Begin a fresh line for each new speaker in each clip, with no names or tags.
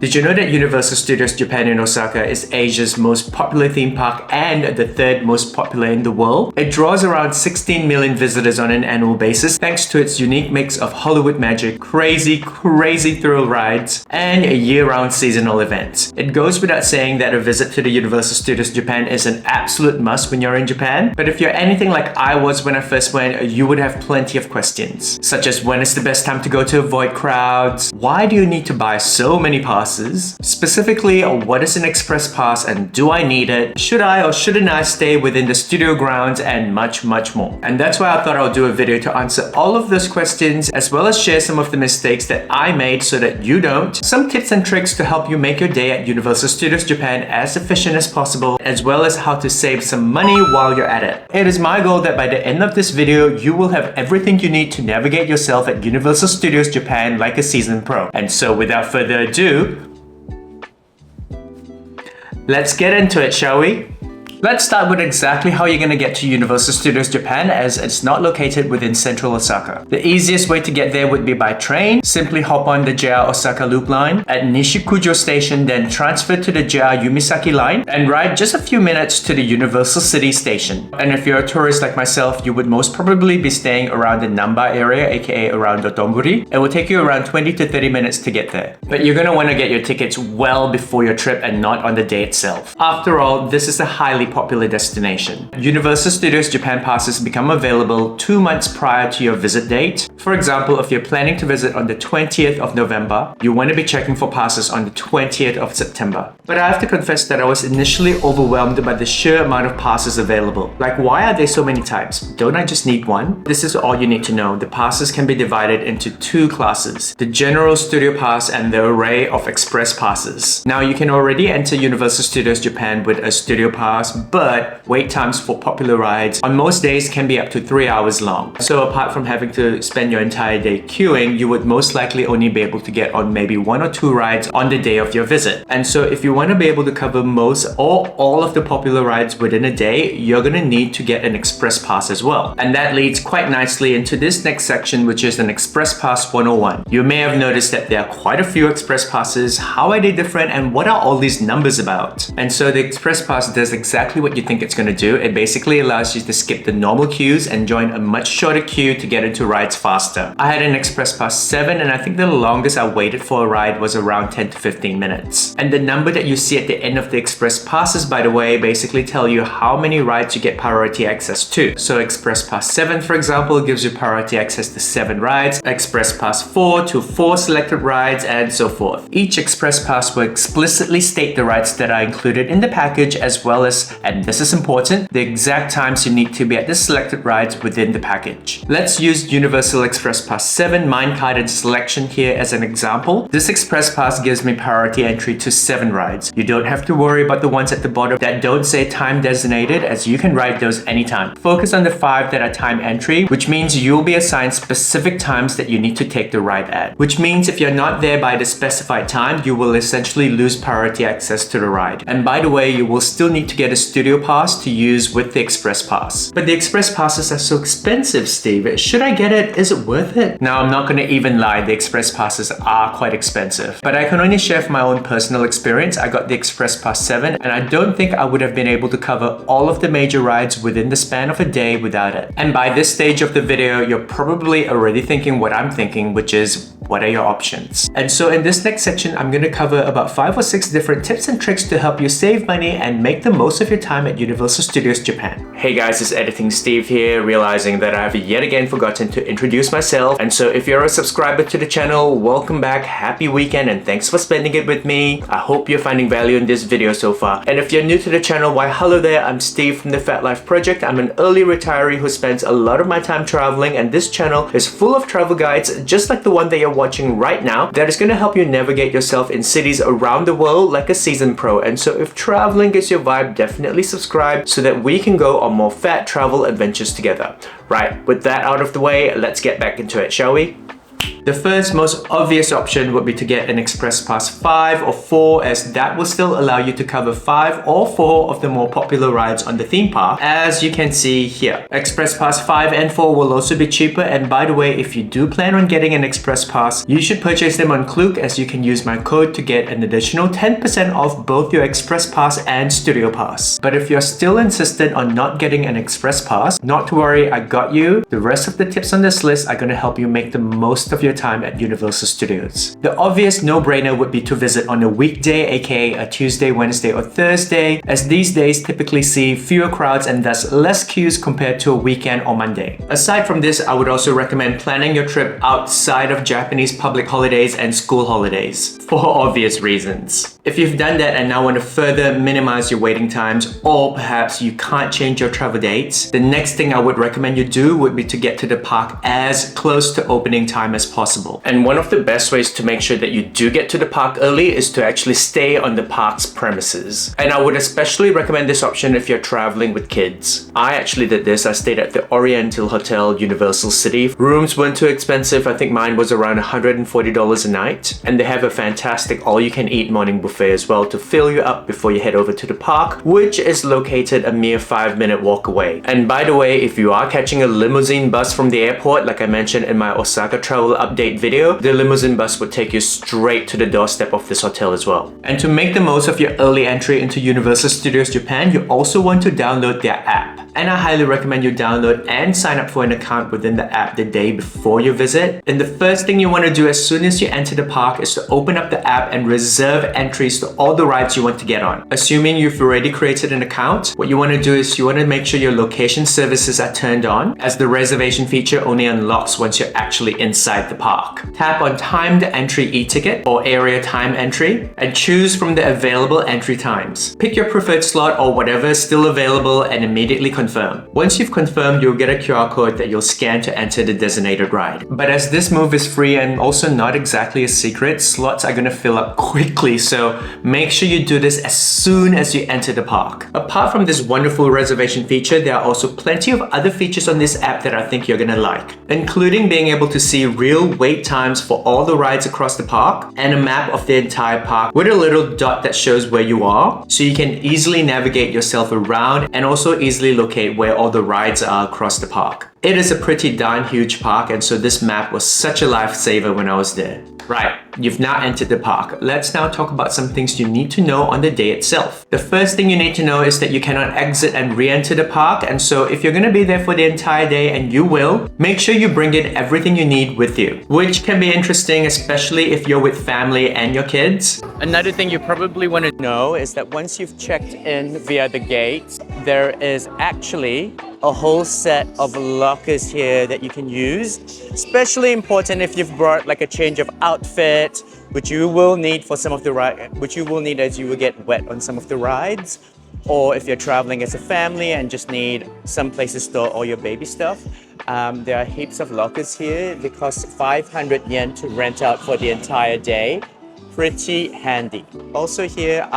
Did you know that Universal Studios Japan in Osaka is Asia's most popular theme park and the third most popular in the world? It draws around 16 million visitors on an annual basis thanks to its unique mix of Hollywood magic, crazy thrill rides, and a year-round seasonal events. It goes without saying that a visit to the Universal Studios Japan is an absolute must when you're in Japan, but if you're anything like I was when I first went, you would have plenty of questions, such as when is the best time to go to avoid crowds? Why do you need to buy so many passes? Specifically, what is an express pass and do I need it? Should I or shouldn't I stay within the studio grounds, and much more. And that's why I thought I'll do a video to answer all of those questions as well as share some of the mistakes that I made so that you don't, some tips and tricks to help you make your day at Universal Studios Japan as efficient as possible, as well as how to save some money while you're at it. It is my goal that by the end of this video, you will have everything you need to navigate yourself at Universal Studios Japan like a seasoned pro. And so without further ado, let's get into it, shall we? Let's start with exactly how you're going to get to Universal Studios Japan, as it's not located within central Osaka. The easiest way to get there would be by train. Simply hop on the JR Osaka Loop line at Nishikujo Station, then transfer to the JR Yumisaki line and ride just a few minutes to the Universal City Station. And if you're a tourist like myself, you would most probably be staying around the Namba area, aka around Dotonbori. It will take you around 20 to 30 minutes to get there. But you're going to want to get your tickets well before your trip and not on the day itself. After all, this is a highly popular destination. Universal Studios Japan passes become available 2 months prior to your visit date. For example, if you're planning to visit on the 20th of November, you want to be checking for passes on the 20th of September. But I have to confess that I was initially overwhelmed by the sheer amount of passes available. Like, why are there so many types? Don't I just need one? This is all you need to know. The passes can be divided into 2 classes: the general studio pass and the array of express passes. Now, you can already enter Universal Studios Japan with a studio pass, but wait times for popular rides on most days can be up to 3 hours long. So apart from having to spend your entire day queuing, you would most likely only be able to get on maybe 1 or 2 rides on the day of your visit. And so if you want to be able to cover most or all of the popular rides within a day, you're going to need to get an express pass as well. And that leads quite nicely into this next section, which is an Express Pass 101. You may have noticed that there are quite a few express passes. How are they different and what are all these numbers about? And so the Express Pass does exactly what you think it's going to do. It basically allows you to skip the normal queues and join a much shorter queue to get into rides faster. I had an Express Pass 7 and I think the longest I waited for a ride was around 10 to 15 minutes. And the number that you see at the end of the Express Passes, by the way, basically tell you how many rides you get priority access to. So Express Pass 7, for example, gives you priority access to 7 rides, Express Pass 4 to 4 selected rides, and so forth. Each Express Pass will explicitly state the rides that are included in the package, as well as, and this is important, the exact times you need to be at the selected rides within the package. Let's use Universal Express Pass 7 Minecart Selection here as an example. This Express Pass gives me priority entry to 7 rides. You don't have to worry about the ones at the bottom that don't say time designated, as you can ride those anytime. Focus on the 5 that are time entry, which means you'll be assigned specific times that you need to take the ride at. Which means if you're not there by the specified time, you will essentially lose priority access to the ride. And by the way, you will still need to get a studio pass to use with the Express Pass. But the Express Passes are so expensive, Steve. Should I get it? Is it worth it? Now, I'm not going to even lie, the Express Passes are quite expensive. But I can only share from my own personal experience. I got the Express Pass 7 and I don't think I would have been able to cover all of the major rides within the span of a day without it. And by this stage of the video, you're probably already thinking what I'm thinking, which is, what are your options? And so in this next section, I'm going to cover about 5 or 6 different tips and tricks to help you save money and make the most of your time at Universal Studios Japan. Hey guys, it's Editing Steve here, realizing that I've yet again forgotten to introduce myself. And so if you're a subscriber to the channel, welcome back, happy weekend, and thanks for spending it with me. I hope you're finding value in this video so far. And if you're new to the channel, why hello there, I'm Steve from the Fat Life Project. I'm an early retiree who spends a lot of my time traveling, and this channel is full of travel guides just like the one that you're watching right now that is going to help you navigate yourself in cities around the world like a seasoned pro. And so if traveling is your vibe, definitely subscribe so that we can go on more fat travel adventures together. Right, with that out of the way, let's get back into it, shall we? The first most obvious option would be to get an Express Pass 5 or 4, as that will still allow you to cover 5 or 4 of the more popular rides on the theme park, as you can see here. Express Pass 5 and 4 will also be cheaper, and by the way, if you do plan on getting an Express Pass, you should purchase them on Klook, as you can use my code to get an additional 10% off both your Express Pass and Studio Pass. But if you're still insistent on not getting an Express Pass, not to worry, I got you. The rest of the tips on this list are going to help you make the most of your time at Universal Studios. The obvious no-brainer would be to visit on a weekday, aka a Tuesday, Wednesday, or Thursday, as these days typically see fewer crowds and thus less queues compared to a weekend or Monday. Aside from this, I would also recommend planning your trip outside of Japanese public holidays and school holidays, for obvious reasons. If you've done that and now want to further minimize your waiting times, or perhaps you can't change your travel dates, the next thing I would recommend you do would be to get to the park as close to opening time as possible. And one of the best ways to make sure that you do get to the park early is to actually stay on the park's premises. And I would especially recommend this option if you're traveling with kids. I actually did this. I stayed at the Oriental Hotel, Universal City. Rooms weren't too expensive. I think mine was around $140 a night. And they have a fantastic all-you-can-eat morning buffet as well to fill you up before you head over to the park, which is located a mere 5-minute walk away. And by the way, if you are catching a limousine bus from the airport, like I mentioned in my Osaka travel update video, the limousine bus would take you straight to the doorstep of this hotel as well. And to make the most of your early entry into Universal Studios Japan, you also want to download their app. And I highly recommend you download and sign up for an account within the app the day before you visit. And the first thing you want to do as soon as you enter the park is to open up the app and reserve entries to all the rides you want to get on. Assuming you've already created an account, what you want to do is you want to make sure your location services are turned on, as the reservation feature only unlocks once you're actually inside the park. Tap on timed entry e-ticket or area time entry and choose from the available entry times. Pick your preferred slot or whatever is still available and immediately confirm. Once you've confirmed, you'll get a QR code that you'll scan to enter the designated ride. But as this move is free and also not exactly a secret, slots are going to fill up quickly, so make sure you do this as soon as you enter the park. Apart from this wonderful reservation feature, there are also plenty of other features on this app that I think you're going to like, including being able to see real wait times for all the rides across the park and a map of the entire park with a little dot that shows where you are, so you can easily navigate yourself around and also easily locate where all the rides are across the park. It is a pretty darn huge park, and so this map was such a lifesaver when I was there. Right, you've now entered the park. Let's now talk about some things you need to know on the day itself. The first thing you need to know is that you cannot exit and re-enter the park, and so if you're going to be there for the entire day, and you will, make sure you bring in everything you need with you, which can be interesting, especially if you're with family and your kids. Another thing you probably want to know is that once you've checked in via the gate, there is actually a whole set of lockers here that you can use. Especially important if you've brought like a change of outfit, which you will need for some of the which you will need as you will get wet on some of the rides, or if you're traveling as a family and just need some place to store all your baby stuff. There are heaps of lockers here. They cost 500 yen to rent out for the entire day. Pretty handy. Also here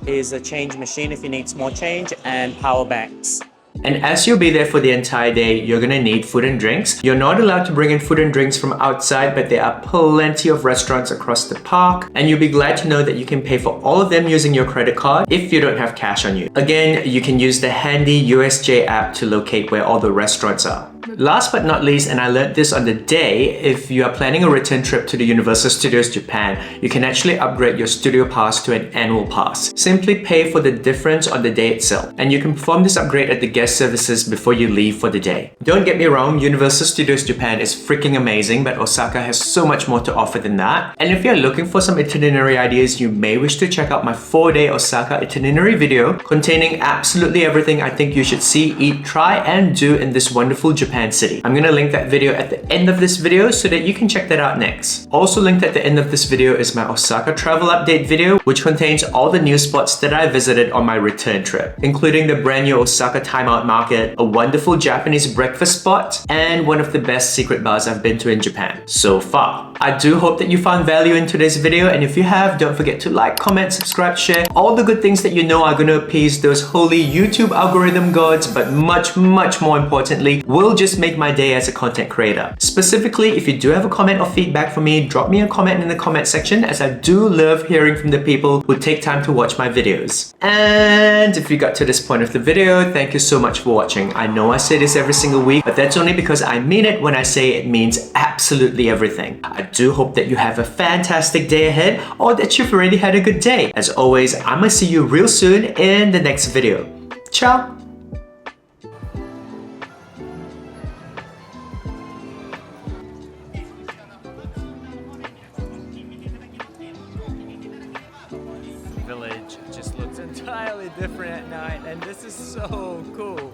is a change machine if you need small change, and power banks. And as you'll be there for the entire day, you're gonna need food and drinks. You're not allowed to bring in food and drinks from outside, but there are plenty of restaurants across the park, and you'll be glad to know that you can pay for all of them using your credit card if you don't have cash on you. Again, you can use the handy USJ app to locate where all the restaurants are. Last but not least, and I learned this on the day, if you are planning a return trip to the Universal Studios Japan, you can actually upgrade your studio pass to an annual pass. Simply pay for the difference on the day itself, and you can perform this upgrade at the guest services before you leave for the day. Don't get me wrong, Universal Studios Japan is freaking amazing, but Osaka has so much more to offer than that. And if you're looking for some itinerary ideas, you may wish to check out my 4-day Osaka itinerary video containing absolutely everything I think you should see, eat, try, and do in this wonderful Japan city. I'm gonna link that video at the end of this video so that you can check that out next. Also linked at the end of this video is my Osaka travel update video, which contains all the new spots that I visited on my return trip, including the brand new Osaka Timeout Market, a wonderful Japanese breakfast spot, and one of the best secret bars I've been to in Japan so far. I do hope that you found value in today's video, and if you have, don't forget to like, comment, subscribe, share, all the good things that you know are going to appease those holy YouTube algorithm gods, but much more importantly, will just make my day as a content creator. Specifically, if you do have a comment or feedback for me, drop me a comment in the comment section, as I do love hearing from the people who take time to watch my videos. And if you got to this point of the video, thank you so much for watching. I know I say this every single week, but that's only because I mean it when I say it means absolutely everything. I do hope that you have a fantastic day ahead, or that you've already had a good day. As always, I'm gonna see you real soon in the next video. Ciao! Village just looks entirely different at night, and this is so cool.